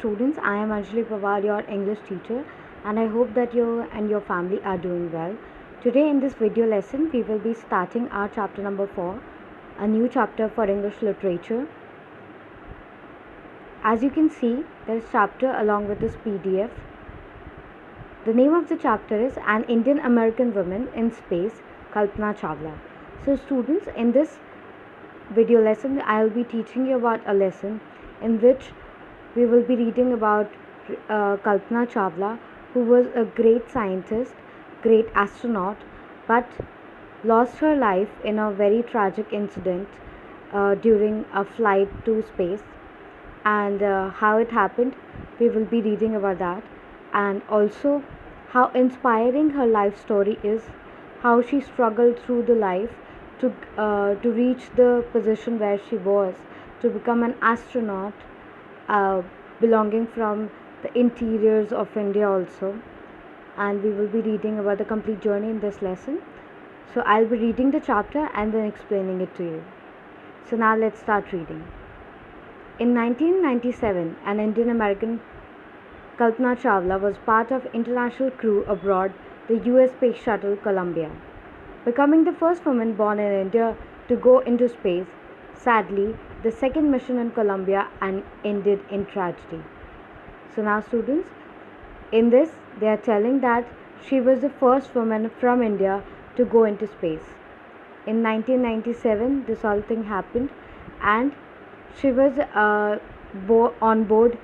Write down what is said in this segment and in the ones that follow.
students, I am Anjali Pawar, your English teacher, and I hope that you and your family are doing well. Today in this video lesson, we will be starting our chapter number 4, a new chapter for English literature. As you can see, there is chapter along with this PDF. The name of the chapter is An Indian American Woman in Space, Kalpana Chawla. So students, in this video lesson, I will be teaching you about a lesson in which we will be reading about Kalpana Chawla, who was a great scientist, great astronaut, but lost her life in a very tragic incident during a flight to space. And how it happened, we will be reading about that, and also how inspiring her life story is, how she struggled through the life to reach the position where she was, to become an astronaut, belonging from the interiors of India also. And we will be reading about the complete journey in this lesson. So I'll be reading the chapter and then explaining it to you. So now let's start reading. In 1997, an Indian American, Kalpana Chawla, was part of international crew aboard the US space shuttle Columbia. Becoming the first woman born in India to go into space, sadly, the second mission in Columbia ended in tragedy. So now students, in this they are telling that she was the first woman from India to go into space. In 1997, this whole thing happened, and she was on board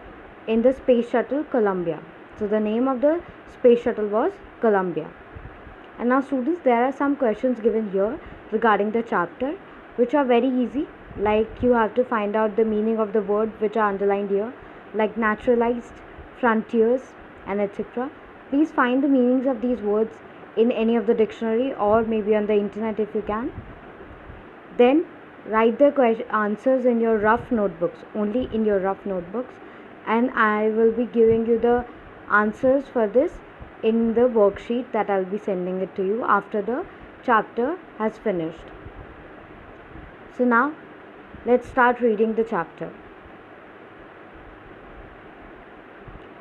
in the space shuttle Columbia. So the name of the space shuttle was Columbia. And now students, there are some questions given here regarding the chapter, which are very easy. Like, you have to find out the meaning of the word which are underlined here, like naturalized, frontiers, and etc. Please find the meanings of these words in any of the dictionary or maybe on the internet if you can. Then write the answers in your rough notebooks, only in your rough notebooks, and I will be giving you the answers for this in the worksheet that I'll be sending it to you after the chapter has finished. So now let's start reading the chapter.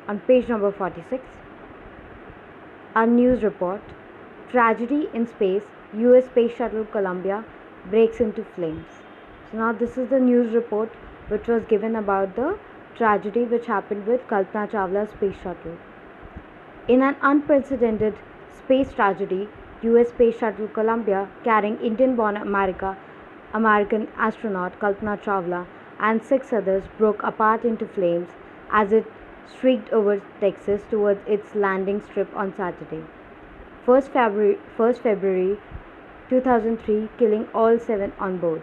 On page number 46, a news report: tragedy in space, US space shuttle Columbia breaks into flames. So now this is the news report which was given about the tragedy which happened with Kalpana Chawla's space shuttle. In an unprecedented space tragedy, US space shuttle Columbia, carrying Indian-born American astronaut Kalpana Chawla and 6 others, broke apart into flames as it streaked over Texas towards its landing strip on Saturday, 1st February 2003, killing all 7 on board.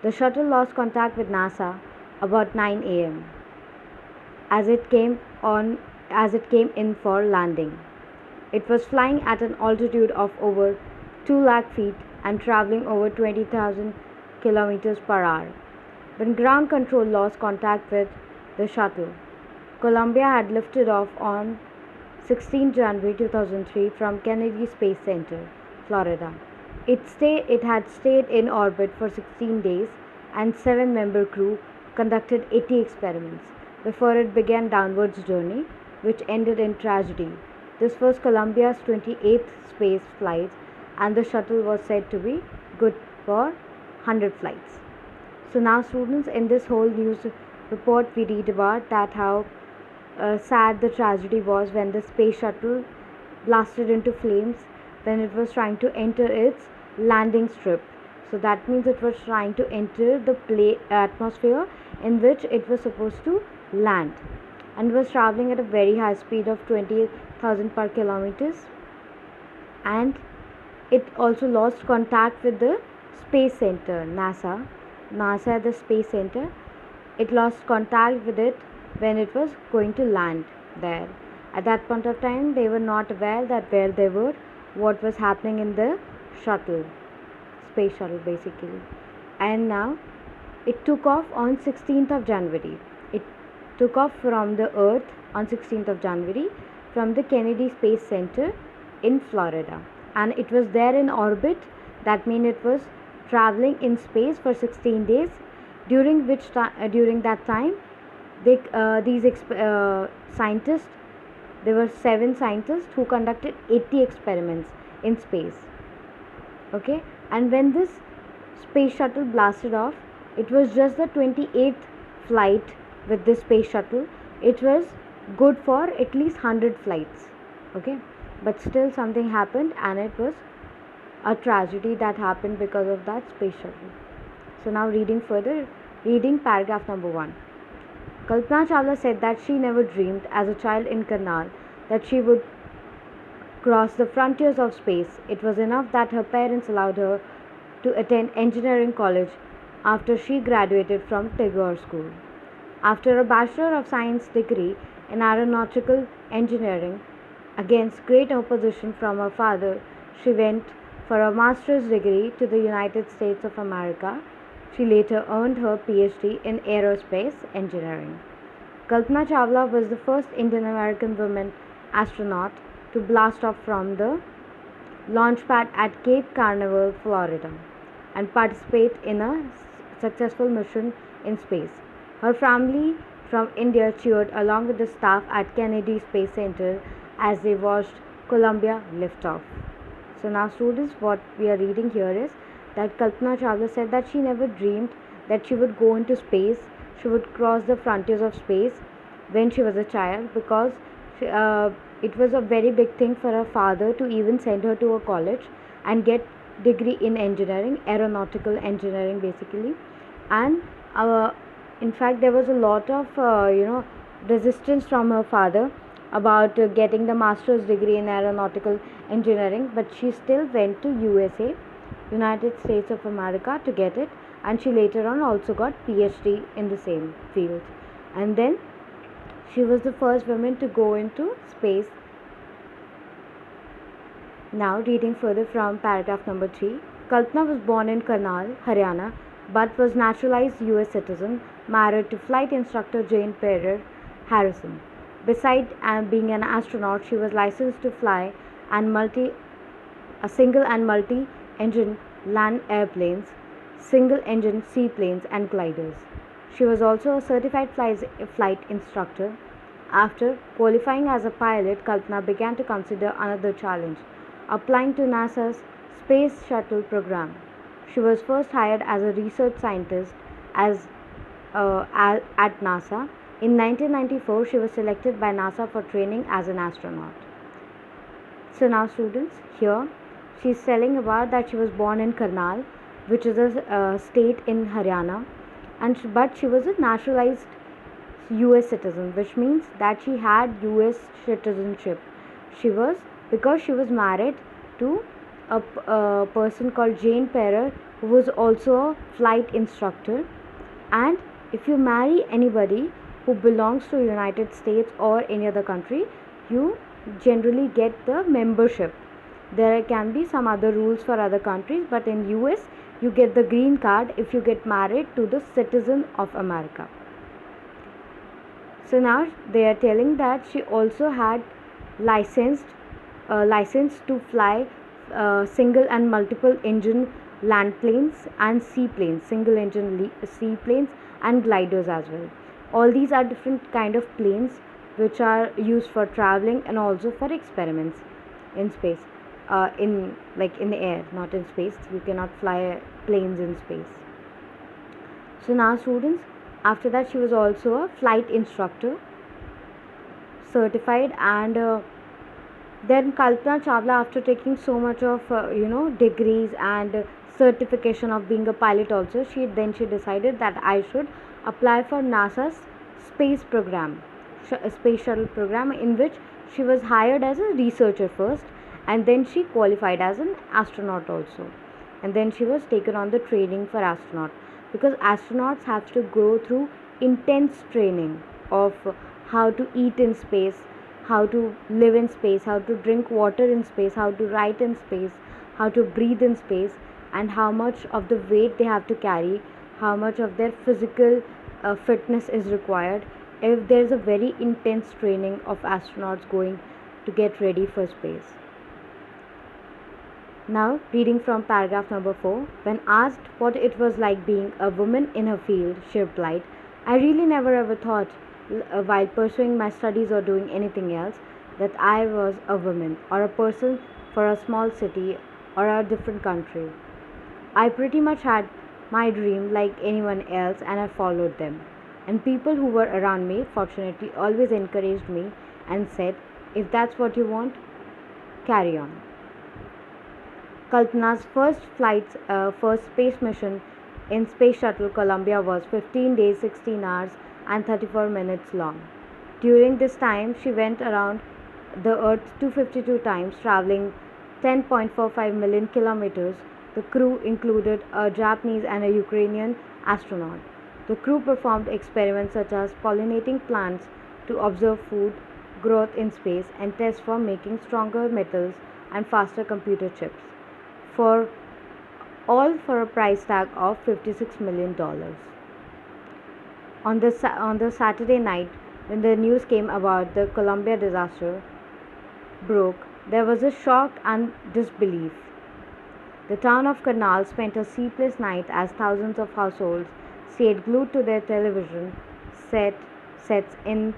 The shuttle lost contact with NASA about 9 a.m. as it came in for landing. It was flying at an altitude of over 2 lakh feet and traveling over 20,000 kilometers per hour when ground control lost contact with the shuttle. Columbia had lifted off on 16 January 2003 from Kennedy Space Center, Florida. It had stayed in orbit for 16 days, and 7-member crew conducted 80 experiments before it began downwards journey, which ended in tragedy. This was Columbia's 28th space flight, and the shuttle was said to be good for 100 flights. So now students, in this whole news report we read about that how sad the tragedy was when the space shuttle blasted into flames when it was trying to enter its landing strip. So that means it was trying to enter the atmosphere in which it was supposed to land, and was traveling at a very high speed of 20,000 per kilometers, and it also lost contact with the space center, NASA, the space center. It lost contact with it when it was going to land there. At that point of time, they were not aware that where they were, what was happening in the shuttle, space shuttle basically. And now it took off on 16th of January. It took off from the Earth on 16th of January from the Kennedy Space Center in Florida, and it was there in orbit. That means it was traveling in space for 16 days, during that time Scientists, there were 7 scientists who conducted 80 experiments in space. Okay, and when this space shuttle blasted off, it was just the 28th flight with this space shuttle. It was good for at least 100 flights. Okay, but still something happened, and it was a tragedy that happened because of that space shuttle. So now reading further, reading paragraph number 1. Kalpana Chawla said that she never dreamed as a child in Karnal that she would cross the frontiers of space. It was enough that her parents allowed her to attend engineering college after she graduated from Tagore School. After a Bachelor of Science degree in aeronautical engineering, against great opposition from her father, she went for a master's degree to the United States of America. She later earned her PhD in aerospace engineering. Kalpana Chawla was the first Indian American woman astronaut to blast off from the launch pad at Cape Canaveral, Florida, and participate in a successful mission in space. Her family from India cheered along with the staff at Kennedy Space Center as they watched Columbia lift off. So now students, what we are reading here is that Kalpana Chawla said that she never dreamed that she would go into space, she would cross the frontiers of space when she was a child, because it was a very big thing for her father to even send her to a college and get degree in engineering, aeronautical engineering basically. And in fact there was a lot of resistance from her father about getting the master's degree in aeronautical engineering, but she still went to USA, United States of America, to get it, and she later on also got PhD in the same field. And then she was the first woman to go into space. Now reading further from paragraph number 3. Kalpana was born in Karnal, Haryana, but was naturalized US citizen, married to flight instructor Jane Perrer Harrison. Besides being an astronaut, she was licensed to fly single and multi-engine land airplanes, single-engine seaplanes, and gliders. She was also a certified flight instructor. After qualifying as a pilot, Kalpana began to consider another challenge, applying to NASA's Space Shuttle program. She was first hired as a research scientist at NASA. In 1994, she was selected by NASA for training as an astronaut. So now students, here she is telling about that she was born in Karnal, which is a state in Haryana, but she was a naturalized US citizen, which means that she had US citizenship. Because she was married to a person called Jane Perrer, who was also a flight instructor. And if you marry anybody who belongs to United States or any other country, you generally get the membership. There can be some other rules for other countries, but in US you get the green card if you get married to the citizen of America. So now they are telling that she also had license to fly single and multiple engine land planes and seaplanes, single engine seaplanes and gliders as well. All these are different kind of planes which are used for traveling and also for experiments in space, in the air, not in space. You cannot fly planes in space. So now students, after that she was also a flight instructor, certified, and then Kalpana Chawla, after taking so much of degrees and certification of being a pilot also, she decided that I should apply for NASA's space program, space shuttle program, in which she was hired as a researcher first, and then she qualified as an astronaut also, and then she was taken on the training for astronaut, because astronauts have to go through intense training of how to eat in space, how to live in space, how to drink water in space, how to write in space, how to breathe in space, and how much of the weight they have to carry, how much of their physical fitness is required. If there is a very intense training of astronauts going to get ready for space. Now reading from paragraph number 4. When asked what it was like being a woman in her field, she replied, I really never ever thought while pursuing my studies or doing anything else, that I was a woman or a person for a small city or a different country. I pretty much had my dream like anyone else and I followed them. And people who were around me, fortunately, always encouraged me and said, if that's what you want, carry on. Kalpana's first space mission in Space Shuttle Columbia was 15 days, 16 hours, and 34 minutes long. During this time, she went around the Earth 252 times, traveling 10.45 million kilometers. The crew included a Japanese and a Ukrainian astronaut. The crew performed experiments such as pollinating plants to observe food growth in space and test for making stronger metals and faster computer chips. For all for a price tag of $56 million. On the Saturday night, when the news came about the Columbia disaster broke, there was a shock and disbelief. The town of Karnal spent a sleepless night as thousands of households stayed glued to their television sets in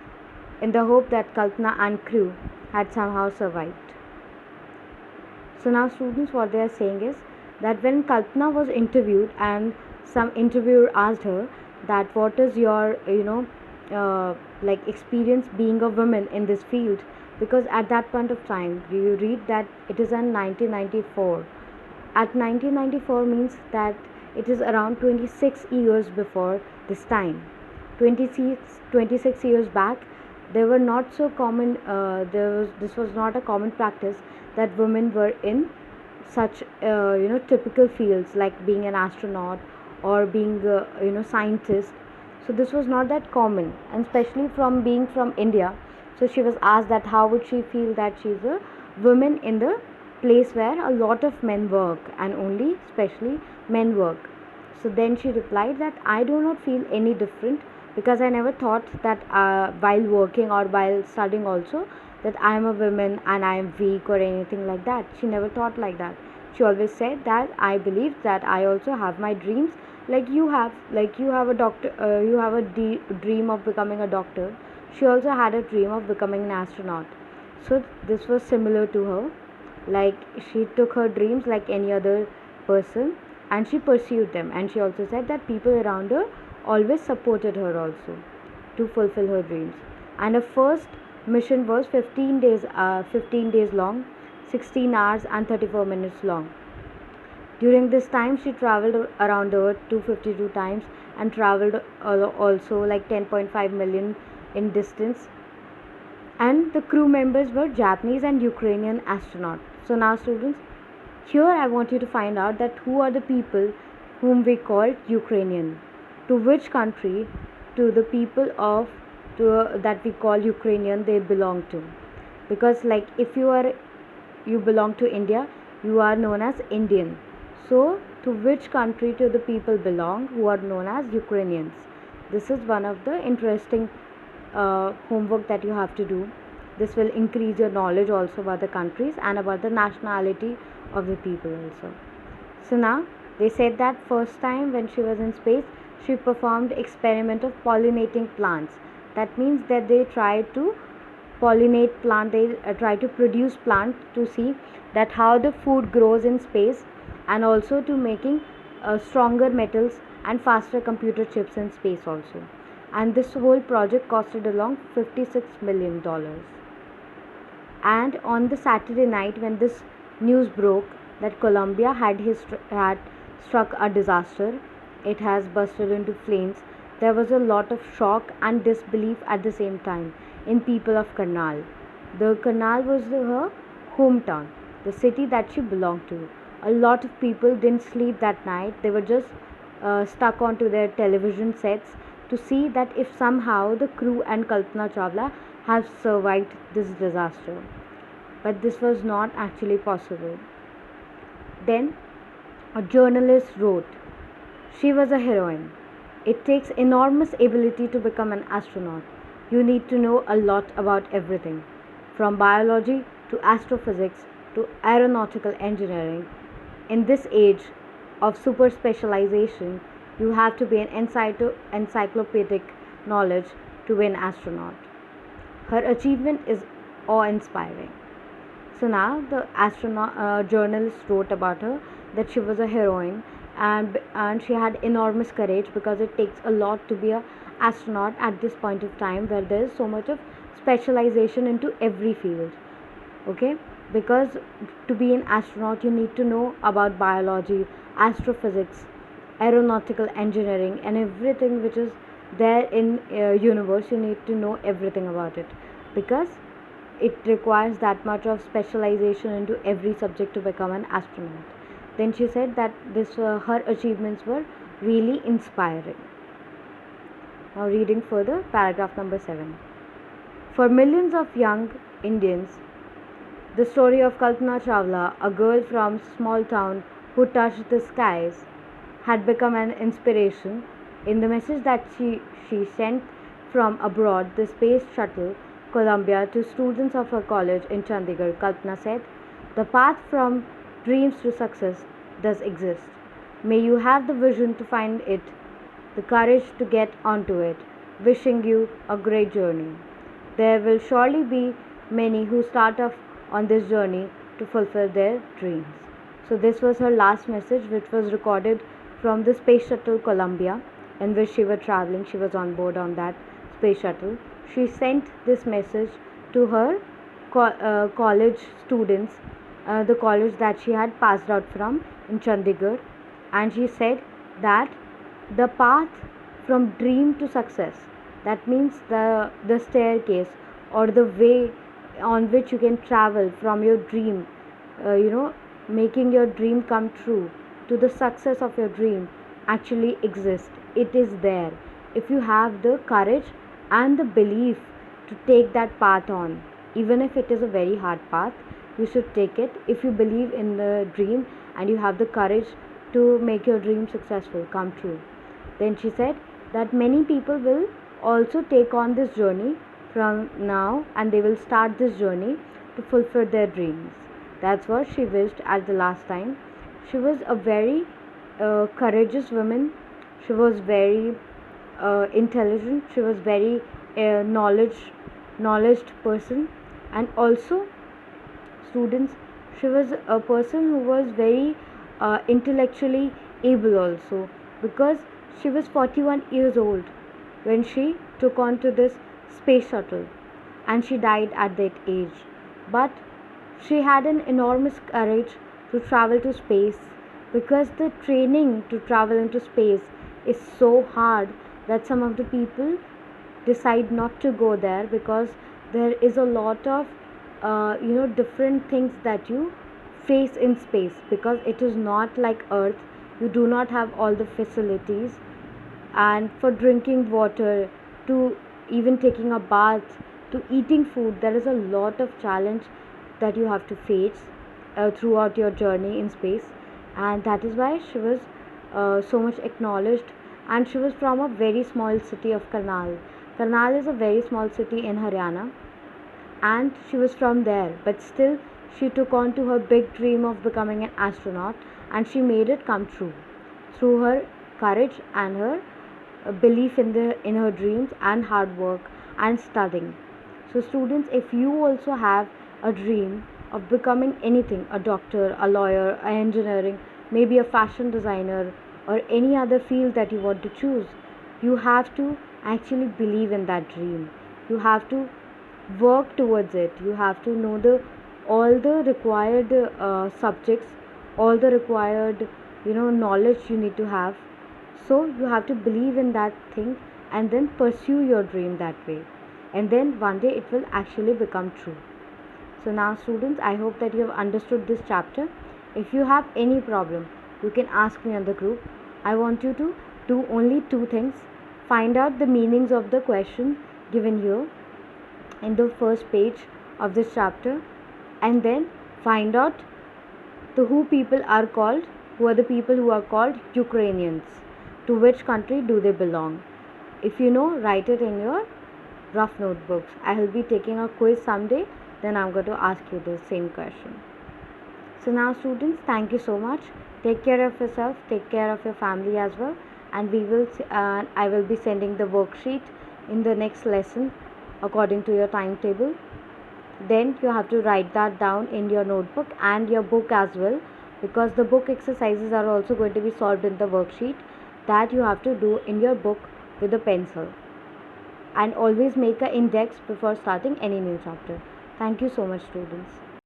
the hope that Kalpana and crew had somehow survived. So now students, what they are saying is that when Kalpana was interviewed and some interviewer asked her that what is your like experience being a woman in this field, because at that point of time you read that it is in 1994. At 1994 means that it is around 26 years before this time. 26 years back, they were not so common. This was not a common practice that women were in such typical fields like being an astronaut or being scientist. So this was not that common, and especially from being from India. So she was asked that how would she feel that she's a woman in the place where a lot of men work and only especially men work. So then she replied that I do not feel any different, because I never thought that while working or while studying also that I am a woman and I am weak or anything like that. She never thought like that. She always said that I believe that I also have my dreams like you have a doctor, you have a dream of becoming a doctor. She also had a dream of becoming an astronaut. So this was similar to her, like she took her dreams like any other person and she pursued them. And she also said that people around her always supported her also to fulfill her dreams. And her first mission was 15 days long, 16 hours and 34 minutes long. During this time she traveled around the earth 252 times and traveled also like 10.5 million in distance. And the crew members were Japanese and Ukrainian astronauts. So now students, here I want you to find out that who are the people whom we call Ukrainian. To which country, to the people that we call Ukrainian, they belong to. Because like if you belong to India, you are known as Indian. So to which country do the people belong who are known as Ukrainians? This is one of the interesting homework that you have to do. This will increase your knowledge also about the countries and about the nationality of the people also. So now they said that first time when she was in space, she performed experiment of pollinating plants. That means that they tried to pollinate plant, they try to produce plant to see that how the food grows in space, and also to making stronger metals and faster computer chips in space also. And this whole project costed along $56 million. And on the Saturday night when this news broke that Columbia had struck a disaster, it has busted into flames, there was a lot of shock and disbelief at the same time in people of Karnal. The Karnal was her hometown, the city that she belonged to. A lot of people didn't sleep that night. They were just stuck onto their television sets to see that if somehow the crew and Kalpana Chawla have survived this disaster. But this was not actually possible. Then a journalist wrote, she was a heroine. It takes enormous ability to become an astronaut. You need to know a lot about everything, from biology to astrophysics to aeronautical engineering. In this age of super specialization, you have to be an encyclopedic knowledge to be an astronaut. Her achievement is awe-inspiring. So now the astronaut journalist wrote about her that she was a heroine, and she had enormous courage, because it takes a lot to be a astronaut at this point of time where there is so much of specialization into every field. Okay, because to be an astronaut you need to know about biology, astrophysics, aeronautical engineering, and everything which is there in universe. You need to know everything about it, because it requires that much of specialization into every subject to become an astronaut. Then she said that this her achievements were really inspiring. Now reading further, paragraph number 7. For millions of young Indians, the story of Kalpana Chawla, a girl from small town who touched the skies, had become an inspiration. In the message that she sent from abroad, the space shuttle Columbia, to students of her college in Chandigarh, Kalpana said, "The path from dreams to success does exist. May you have the vision to find it, the courage to get onto it. Wishing you a great journey. There will surely be many who start off on this journey to fulfill their dreams." So this was her last message, which was recorded from the space shuttle Columbia, in which she was traveling. She was on board on that space shuttle. She sent this message to her college students, the college that she had passed out from in Chandigarh, and she said that the path from dream to success, that means the staircase or the way on which you can travel from your dream, making your dream come true, to the success of your dream, actually exists. It is there if you have the courage and the belief to take that path on. Even if it is a very hard path, you should take it if you believe in the dream and you have the courage to make your dream successful, come true. Then she said that many people will also take on this journey from now, and they will start this journey to fulfill their dreams. That's what she wished at the last time. She was a very courageous woman. She was very intelligent. She was very knowledged person, and also students, she was a person who was very intellectually able also, because she was 41 years old when she took on to this space shuttle, and she died at that age. But she had an enormous courage to travel to space, because the training to travel into space is so hard that some of the people decide not to go there, because there is a lot of different things that you face in space, because it is not like earth. You do not have all the facilities, and for drinking water, to even taking a bath, to eating food, there is a lot of challenge that you have to face throughout your journey in space. And that is why she was so much acknowledged. And she was from a very small city of Karnal. Karnal is a very small city in Haryana, and she was from there, but still she took on to her big dream of becoming an astronaut, and she made it come true through her courage and her belief in her dreams and hard work and studying. So students, if you also have a dream of becoming anything, a doctor, a lawyer, an engineering, maybe a fashion designer, or any other field that you want to choose, you have to actually believe in that dream. You have to work towards it. You have to know all the required subjects, all the required knowledge you need to have. So you have to believe in that thing and then pursue your dream that way, and then one day it will actually become true. So now students, I hope that you have understood this chapter. If you have any problem, you can ask me on the group. I want you to do only two things: find out the meanings of the question given here in the first page of this chapter, and then find out the who people are called, who are the people who are called Ukrainians, to which country do they belong. If you know, write it in your rough notebooks. I will be taking a quiz someday, then I'm going to ask you the same question. So now students, thank you so much. Take care of yourself, take care of your family as well, and I will be sending the worksheet in the next lesson according to your timetable. Then you have to write that down in your notebook and your book as well, because the book exercises are also going to be solved in the worksheet that you have to do in your book with a pencil. And always make an index before starting any new chapter. Thank you so much, students.